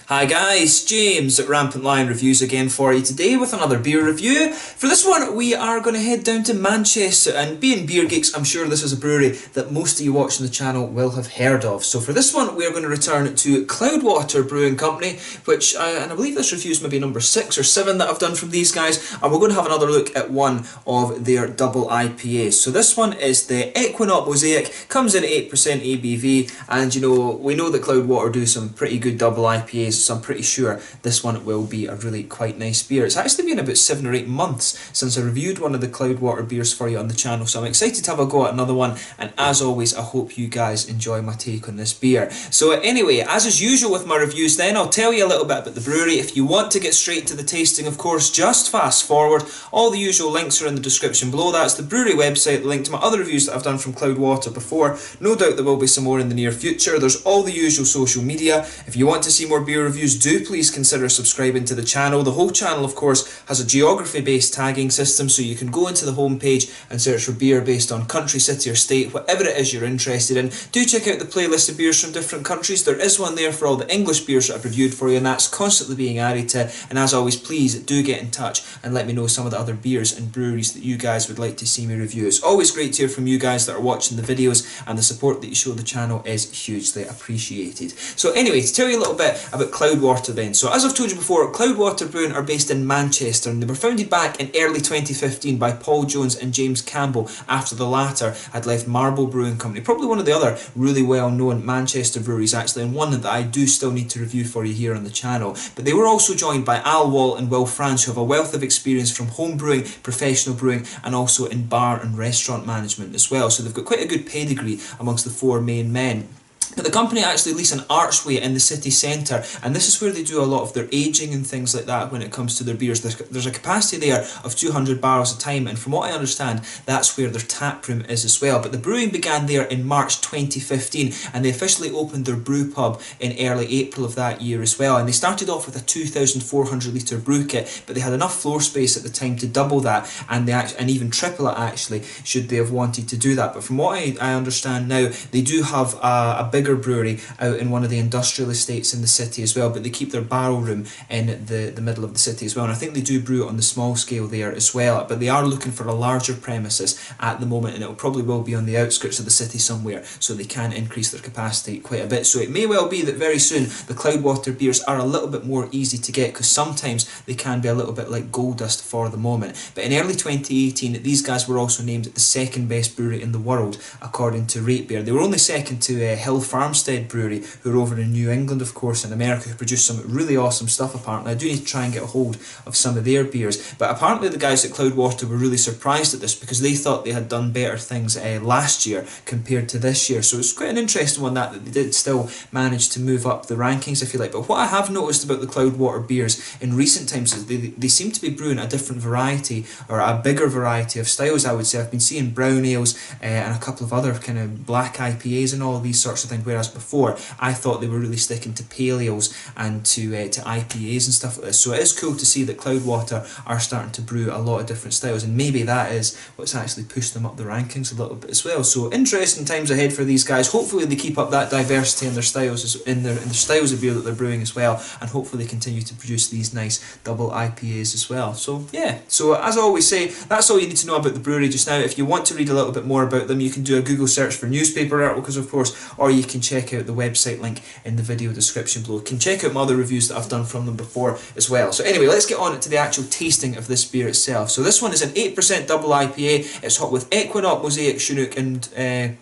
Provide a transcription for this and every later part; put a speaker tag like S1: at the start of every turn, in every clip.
S1: Hi guys, James at Rampant Lion Reviews again for you today with another beer review. For this one we are going to head down to Manchester, and being beer geeks I'm sure this is a brewery that most of you watching the channel will have heard of. So for this one we are going to return to Cloudwater Brewing Company, which and I believe this review is maybe number 6 or 7 that I've done from these guys, and we're going to have another look at one of their double IPAs. So this one is the Ekuanot Mosaic, comes in at 8% ABV, and you know, we know that Cloudwater do some pretty good double IPAs, so I'm pretty sure this one will be a really quite nice beer. It's actually been about 7 or 8 months since I reviewed one of the Cloudwater beers for you on the channel, so I'm excited to have a go at another one, and as always I hope you guys enjoy my take on this beer. So anyway, as is usual with my reviews then, I'll tell you a little bit about the brewery. If you want to get straight to the tasting, of course, just fast forward. All the usual links are in the description below. That's the brewery website, the link to my other reviews that I've done from Cloudwater before. No doubt there will be some more in the near future. There's all the usual social media. If you want to see more beer reviews, do please consider subscribing to the channel. The whole channel, of course, has a geography-based tagging system, so you can go into the homepage and search for beer based on country, city or state, whatever it is you're interested in. Do check out the playlist of beers from different countries. There is one there for all the English beers that I've reviewed for you, and that's constantly being added to. And as always, please do get in touch and let me know some of the other beers and breweries that you guys would like to see me review. It's always great to hear from you guys that are watching the videos, and the support that you show the channel is hugely appreciated. So anyway, to tell you a little bit about Cloudwater then. So as I've told you before, Cloudwater Brewing are based in Manchester, and they were founded back in early 2015 by Paul Jones and James Campbell after the latter had left Marble Brewing Company. Probably one of the other really well known Manchester breweries actually, and one that I do still need to review for you here on the channel. But they were also joined by Al Wall and Will France, who have a wealth of experience from home brewing, professional brewing, and also in bar and restaurant management as well. So they've got quite a good pedigree amongst the 4 main men. But the company actually lease an archway in the city centre, and this is where they do a lot of their aging and things like that when it comes to their beers. There's a capacity there of 200 barrels a time, and from what I understand, that's where their tap room is as well. But the brewing began there in March 2015, and they officially opened their brew pub in early April of that year as well. And they started off with a 2,400 litre brew kit, but they had enough floor space at the time to double that, and even triple it actually, should they have wanted to do that. But from what I understand now, they do have a bigger brewery out in one of the industrial estates in the city as well, but they keep their barrel room in the middle of the city as well, and I think they do brew it on the small scale there as well. But they are looking for a larger premises at the moment, and it probably will be on the outskirts of the city somewhere, so they can increase their capacity quite a bit. So it may well be that very soon the Cloudwater beers are a little bit more easy to get, because sometimes they can be a little bit like gold dust for the moment. But in early 2018 these guys were also named the 2nd best brewery in the world according to RateBeer. They were only second to Hill Farmstead Brewery, who are over in New England, of course, in America, who produce some really awesome stuff apparently. I do need to try and get a hold of some of their beers, but apparently the guys at Cloudwater were really surprised at this, because they thought they had done better things last year compared to this year. So it's quite an interesting one that they did still manage to move up the rankings, if you like. But what I have noticed about the Cloudwater beers in recent times is they seem to be brewing a different variety, or a bigger variety of styles, I would say. I've been seeing brown ales and a couple of other kind of black IPAs and all these sorts of things, whereas before I thought they were really sticking to pale ales and to IPAs and stuff like this. So it is cool to see that Cloudwater are starting to brew a lot of different styles, and maybe that is what's actually pushed them up the rankings a little bit as well. So interesting times ahead for these guys. Hopefully they keep up that diversity in their styles, in their styles of beer that they're brewing as well, and hopefully they continue to produce these nice double IPAs as well. So yeah, so as I always say, that's all you need to know about the brewery just now. If you want to read a little bit more about them, you can do a Google search for newspaper articles, of course, or you can check out the website link in the video description below. You can check out my other reviews that I've done from them before as well. So anyway, let's get on to the actual tasting of this beer itself. So this one is an 8% double IPA. It's hot with Ekuanot Mosaic, Chinook, and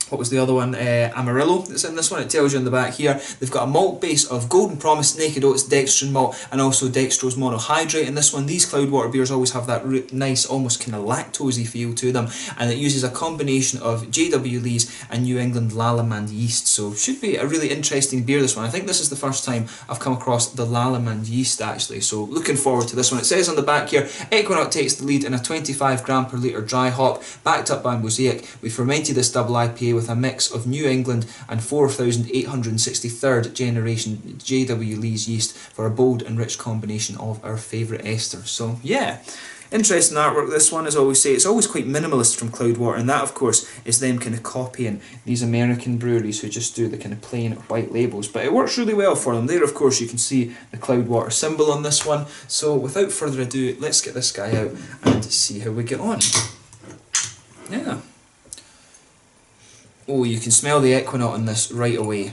S1: what was the other one? Amarillo that's in this one. It tells you on the back here. They've got a malt base of Golden Promise, Naked Oats, Dextrin malt, and also dextrose monohydrate in this one. These Cloudwater beers always have that nice, almost kind of lactosey feel to them, and it uses a combination of JW Lee's and New England Lallemand yeast. So should be a really interesting beer, this one. I think this is the first time I've come across the Lallemand yeast actually, so looking forward to this one. It says on the back here, Ekuanot takes the lead in a 25 gram per litre dry hop, backed up by Mosaic. We fermented this double IPA with a mix of New England and 4,863rd generation JW Lee's yeast for a bold and rich combination of our favourite esters. So yeah, Interesting artwork, this one, as I always say. It's always quite minimalist from Cloudwater, and that, of course, is them kind of copying these American breweries who just do the kind of plain white labels. But it works really well for them. There, of course, you can see the Cloudwater symbol on this one. So, without further ado, let's get this guy out and see how we get on. Yeah. Oh, you can smell the Ekuanot on this right away.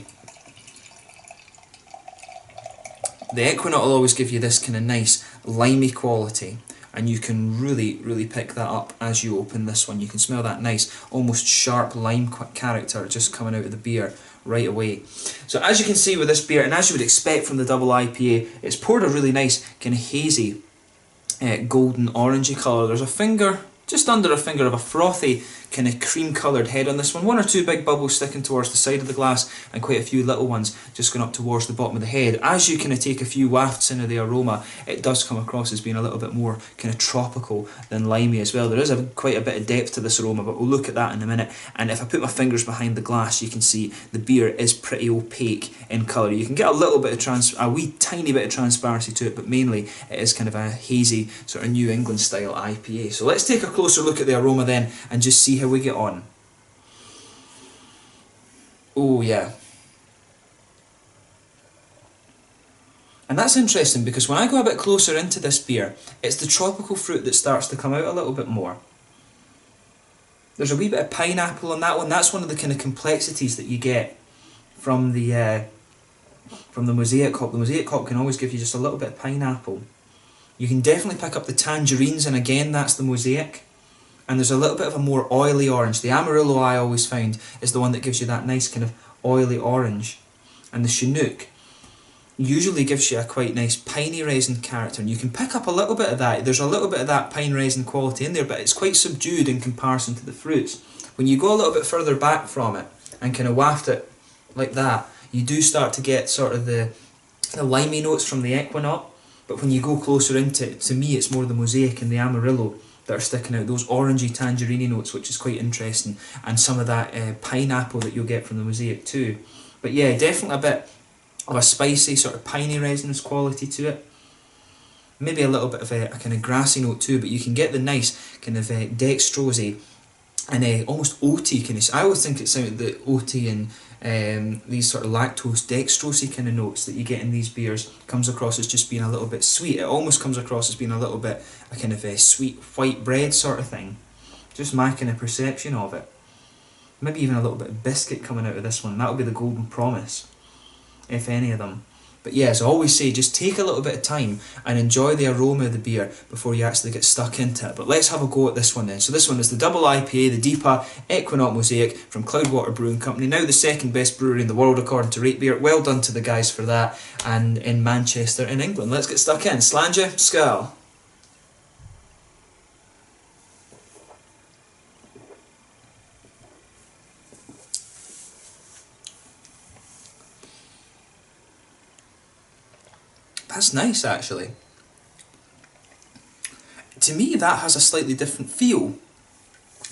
S1: The Ekuanot will always give you this kind of nice limey quality, and you can really pick that up as you open this one. You can smell that nice, almost sharp lime character just coming out of the beer right away. So as you can see with this beer, and as you would expect from the double IPA, it's poured a really nice kind of hazy golden orangey colour. There's a finger, just under a finger of a frothy kind of cream coloured head on this one. One or two big bubbles sticking towards the side of the glass, and quite a few little ones just going up towards the bottom of the head. As you kind of take a few wafts into the aroma, it does come across as being a little bit more kind of tropical than limey as well. There is quite a bit of depth to this aroma, but we'll look at that in a minute. And if I put my fingers behind the glass, you can see the beer is pretty opaque in colour. You can get a little bit of a wee tiny bit of transparency to it, but mainly it is kind of a hazy sort of New England style IPA. So let's take a closer look at the aroma then and just see how we get on. Oh yeah. And that's interesting because when I go a bit closer into this beer, it's the tropical fruit that starts to come out a little bit more. There's a wee bit of pineapple on that one. That's one of the kind of complexities that you get from the Mosaic hop. The Mosaic hop can always give you just a little bit of pineapple. You can definitely pick up the tangerines, and again that's the Mosaic. And there's a little bit of a more oily orange. The Amarillo I always found is the one that gives you that nice kind of oily orange. And the Chinook usually gives you a quite nice piney resin character, and you can pick up a little bit of that. There's a little bit of that pine resin quality in there, but it's quite subdued in comparison to the fruits. When you go a little bit further back from it and kind of waft it like that, you do start to get sort of the limey notes from the Ekuanot, but when you go closer into it, to me it's more the Mosaic and the Amarillo that are sticking out, those orangey tangerine notes, which is quite interesting, and some of that pineapple that you'll get from the Mosaic too. But yeah, definitely a bit of a spicy sort of piney resinous quality to it. Maybe a little bit of a kind of grassy note too, but you can get the nice kind of dextrosy and almost oaty kind of. I always think it's the oaty and these sort of lactose dextrosy kind of notes that you get in these beers comes across as just being a little bit sweet. It almost comes across as being a little bit a kind of a sweet white bread sort of thing. Just my kind of perception of it. Maybe even a little bit of biscuit coming out of this one. That'll be the golden promise, if any of them. But yeah, as I always say, just take a little bit of time and enjoy the aroma of the beer before you actually get stuck into it. But let's have a go at this one then. So this one is the double IPA, the DIPA Ekuanot Mosaic from Cloudwater Brewing Company. Now the second best brewery in the world according to Rate Beer. Well done to the guys for that. And in Manchester in England. Let's get stuck in. Slàinte, skål. That's nice actually. To me that has a slightly different feel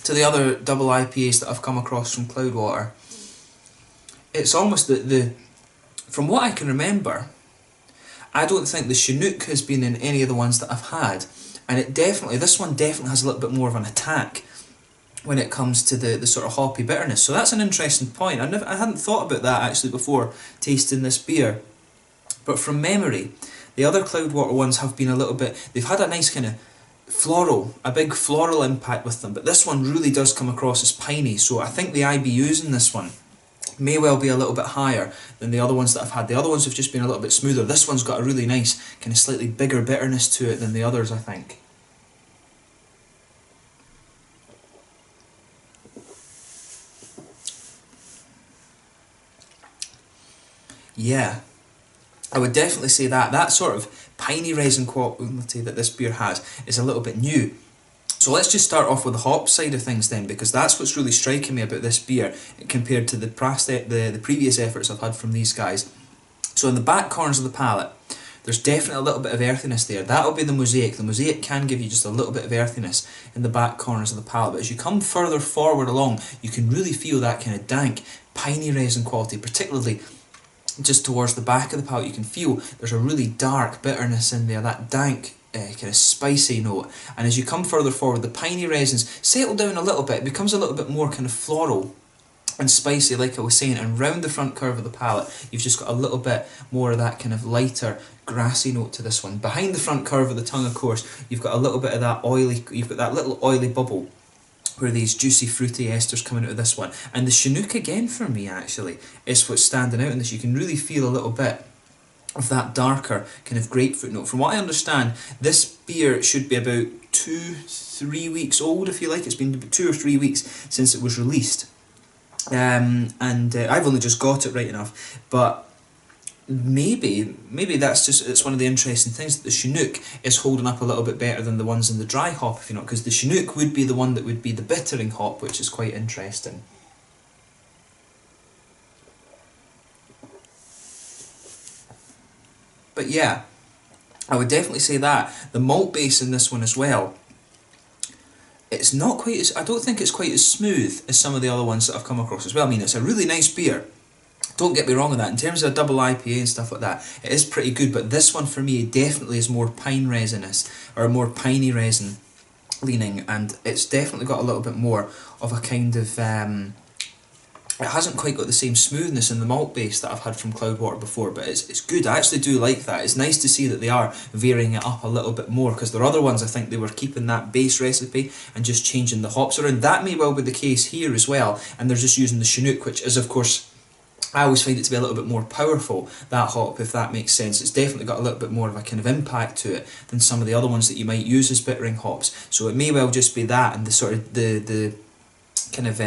S1: to the other double IPAs that I've come across from Cloudwater. It's almost from what I can remember, I don't think the Chinook has been in any of the ones that I've had, and this one definitely has a little bit more of an attack when it comes to the sort of hoppy bitterness. So that's an interesting point. I hadn't thought about that actually before tasting this beer. But from memory, the other Cloudwater ones have been a little bit, they've had a nice kind of a big floral impact with them, but this one really does come across as piney, so I think the IBUs in this one may well be a little bit higher than the other ones that I've had. The other ones have just been a little bit smoother. This one's got a really nice, kind of slightly bigger bitterness to it than the others, I think. Yeah. I would definitely say that sort of piney resin quality that this beer has is a little bit new. So let's just start off with the hop side of things then, because that's what's really striking me about this beer compared to the previous efforts I've had from these guys. So in the back corners of the palate, there's definitely a little bit of earthiness there. That'll be the Mosaic. The Mosaic can give you just a little bit of earthiness in the back corners of the palate, but as you come further forward along, you can really feel that kind of dank, piney resin quality, particularly just towards the back of the palate. You can feel there's a really dark bitterness in there, that dank kind of spicy note, and as you come further forward, the piney resins settle down a little bit. It becomes a little bit more kind of floral and spicy, like I was saying, and round the front curve of the palate you've just got a little bit more of that kind of lighter grassy note to this one. Behind the front curve of the tongue, of course, you've got a little bit of that oily, you've got that little oily bubble where these juicy fruity esters coming out of this one. And the Chinook again for me actually is what's standing out in this. You can really feel a little bit of that darker kind of grapefruit note. From what I understand, this beer should be about 2-3 weeks old, if you like. It's been 2 or 3 weeks since it was released. I've only just got it, right enough, but maybe that's just, it's one of the interesting things that the Chinook is holding up a little bit better than the ones in the dry hop, if you know, because the Chinook would be the one that would be the bittering hop, which is quite interesting. But yeah, I would definitely say that the malt base in this one as well, it's not quite as, I don't think it's quite as smooth as some of the other ones that I've come across as well. I mean, it's a really nice beer, don't get me wrong on that. In terms of a double IPA and stuff like that, it is pretty good, but this one for me definitely is more pine resinous, or more piney resin leaning, and it's definitely got a little bit more of a kind of, it hasn't quite got the same smoothness in the malt base that I've had from Cloudwater before, but it's good. I actually do like that. It's nice to see that they are varying it up a little bit more, because there are other ones I think they were keeping that base recipe and just changing the hops around. That may well be the case here as well, and they're just using the Chinook, which is, of course, I always find it to be a little bit more powerful, that hop, if that makes sense. It's definitely got a little bit more of a kind of impact to it than some of the other ones that you might use as bittering hops. So it may well just be that, and the sort of the kind of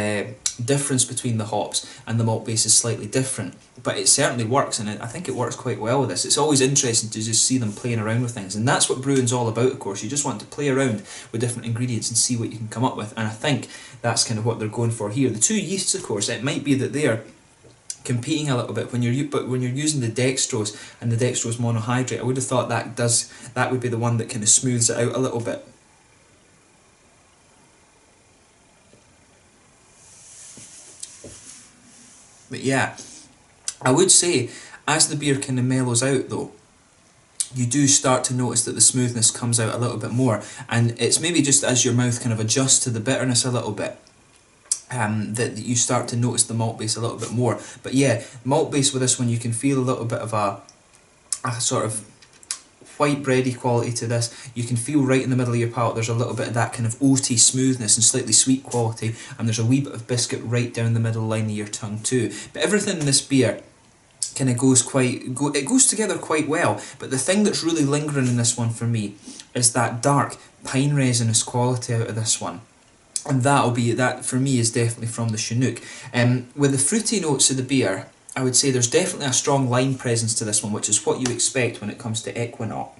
S1: difference between the hops and the malt base is slightly different, but it certainly works, and I think it works quite well with this. It's always interesting to just see them playing around with things, and that's what brewing's all about, of course. You just want to play around with different ingredients and see what you can come up with, and I think that's kind of what they're going for here. The two yeasts, of course, it might be that they're competing a little bit when you're using the dextrose and the dextrose monohydrate. I would have thought that would be the one that kind of smooths it out a little bit. But yeah, I would say as the beer kind of mellows out though, you do start to notice that the smoothness comes out a little bit more, and it's maybe just as your mouth kind of adjusts to the bitterness a little bit, that you start to notice the malt base a little bit more. But yeah, malt base with this one, you can feel a little bit of a sort of white bready quality to this. You can feel right in the middle of your palate there's a little bit of that kind of oaty smoothness and slightly sweet quality, and there's a wee bit of biscuit right down the middle line of your tongue too. But everything in this beer kind of it goes together quite well. But the thing that's really lingering in this one for me is that dark pine resinous quality out of this one. And that for me is definitely from the Chinook. With the fruity notes of the beer, I would say there's definitely a strong lime presence to this one, which is what you expect when it comes to Ekuanot.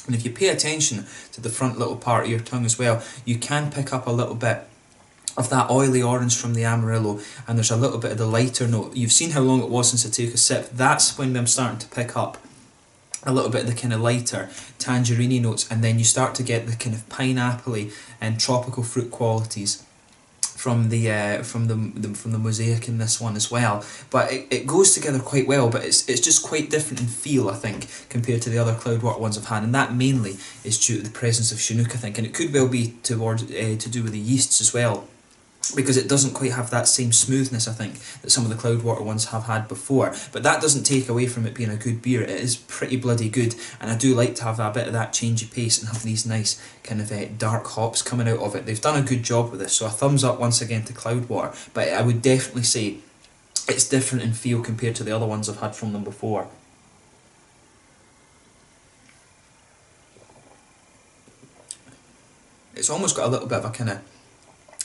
S1: And if you pay attention to the front little part of your tongue as well, you can pick up a little bit of that oily orange from the Amarillo, and there's a little bit of the lighter note. You've seen how long it was since I took a sip. That's when I'm starting to pick up a little bit of the kind of lighter tangerine notes, and then you start to get the kind of pineapple-y and tropical fruit qualities from the Mosaic in this one as well. But it goes together quite well, but it's just quite different in feel, I think, compared to the other Cloudwater ones I've had, and that mainly is due to the presence of Chinook, I think, and it could well be to do with the yeasts as well, because it doesn't quite have that same smoothness, I think, that some of the Cloudwater ones have had before. But that doesn't take away from it being a good beer. It is pretty bloody good, and I do like to have a bit of that change of pace and have these nice kind of dark hops coming out of it. They've done a good job with this, so a thumbs up once again to Cloudwater. But I would definitely say it's different in feel compared to the other ones I've had from them before. It's almost got a little bit of a kind of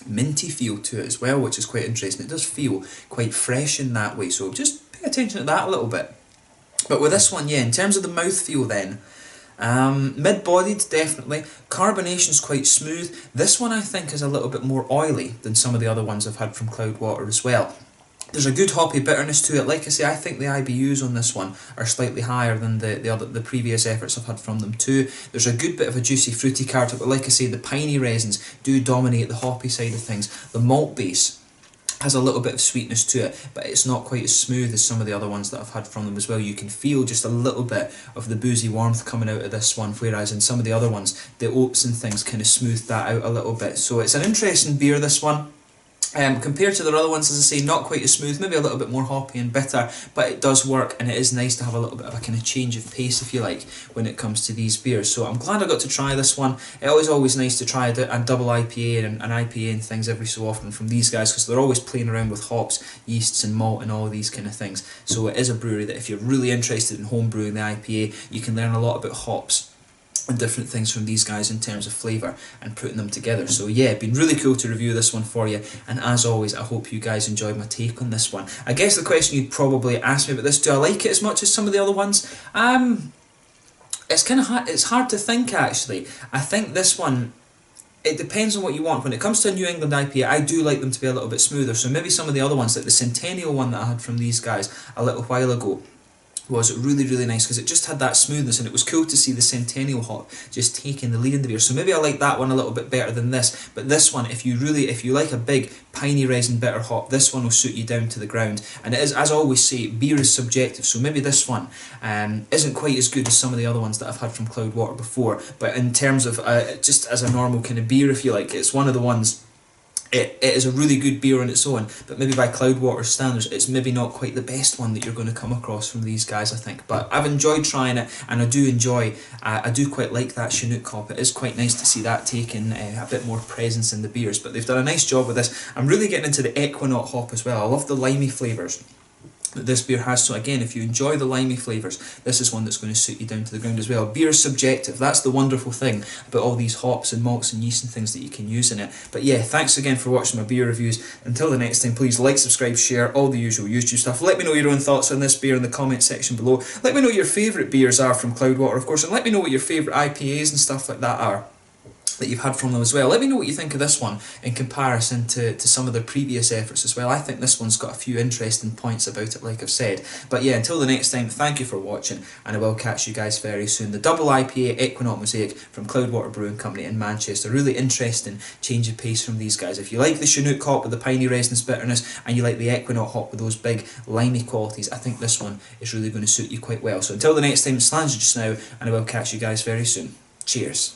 S1: minty feel to it as well, which is quite interesting. It does feel quite fresh in that way, so just pay attention to that a little bit. But with this one, yeah, in terms of the mouthfeel then, mid-bodied definitely, carbonation's quite smooth. This one I think is a little bit more oily than some of the other ones I've had from Cloudwater as well. There's a good hoppy bitterness to it. Like I say, I think the IBUs on this one are slightly higher than the previous efforts I've had from them too. There's a good bit of a juicy fruity character, but like I say, the piney resins do dominate the hoppy side of things. The malt base has a little bit of sweetness to it, but it's not quite as smooth as some of the other ones that I've had from them as well. You can feel just a little bit of the boozy warmth coming out of this one, whereas in some of the other ones, the oats and things kind of smoothed that out a little bit. So it's an interesting beer, this one. Compared to the other ones, as I say, not quite as smooth, maybe a little bit more hoppy and bitter, but it does work, and it is nice to have a little bit of a kind of change of pace, if you like, when it comes to these beers. So I'm glad I got to try this one. It's always nice to try a double IPA and an IPA and things every so often from these guys, because they're always playing around with hops, yeasts and malt and all these kind of things. So it is a brewery that if you're really interested in home brewing the IPA, you can learn a lot about hops and different things from these guys in terms of flavour and putting them together. So yeah, been really cool to review this one for you, and as always I hope you guys enjoyed my take on this one. I guess the question you'd probably ask me about this, do I like it as much as some of the other ones? It's kind of hard, it's hard to think actually. I think this one, it depends on what you want. When it comes to a New England IPA, I do like them to be a little bit smoother, so maybe some of the other ones, like the Centennial one that I had from these guys a little while ago, was really nice because it just had that smoothness, and it was cool to see the Centennial hop just taking the lead in the beer. So maybe I like that one a little bit better than this, but this one, if you like a big piney resin bitter hop, this one will suit you down to the ground. And it is, as I always say, beer is subjective, so maybe this one isn't quite as good as some of the other ones that I've had from Cloudwater before, but in terms of just as a normal kind of beer, if you like, it's one of the ones. It is a really good beer on its own, but maybe by Cloudwater standards, it's maybe not quite the best one that you're going to come across from these guys, I think. But I've enjoyed trying it, and I do quite like that Chinook hop. It is quite nice to see that taking a bit more presence in the beers, but they've done a nice job with this. I'm really getting into the Ekuanot hop as well. I love the limey flavours that this beer has, so again, if you enjoy the limey flavours, this is one that's going to suit you down to the ground as well. Beer is subjective, that's the wonderful thing about all these hops and malts and yeast and things that you can use in it. But yeah, thanks again for watching my beer reviews. Until the next time, please like, subscribe, share, all the usual YouTube stuff. Let me know your own thoughts on this beer in the comment section below. Let me know what your favourite beers are from Cloudwater, of course, and let me know what your favourite IPAs and stuff like that are that you've had from them as well. Let me know what you think of this one in comparison to some of their previous efforts as well. I think this one's got a few interesting points about it, like I've said. But yeah, until the next time, thank you for watching, and I will catch you guys very soon. The double IPA Ekuanot Mosaic from Cloudwater Brewing Company in Manchester. Really interesting change of pace from these guys. If you like the Chinook hop with the piney resinous bitterness, and you like the Ekuanot hop with those big limey qualities, I think this one is really going to suit you quite well. So until the next time, Slange just now, and I will catch you guys very soon. Cheers.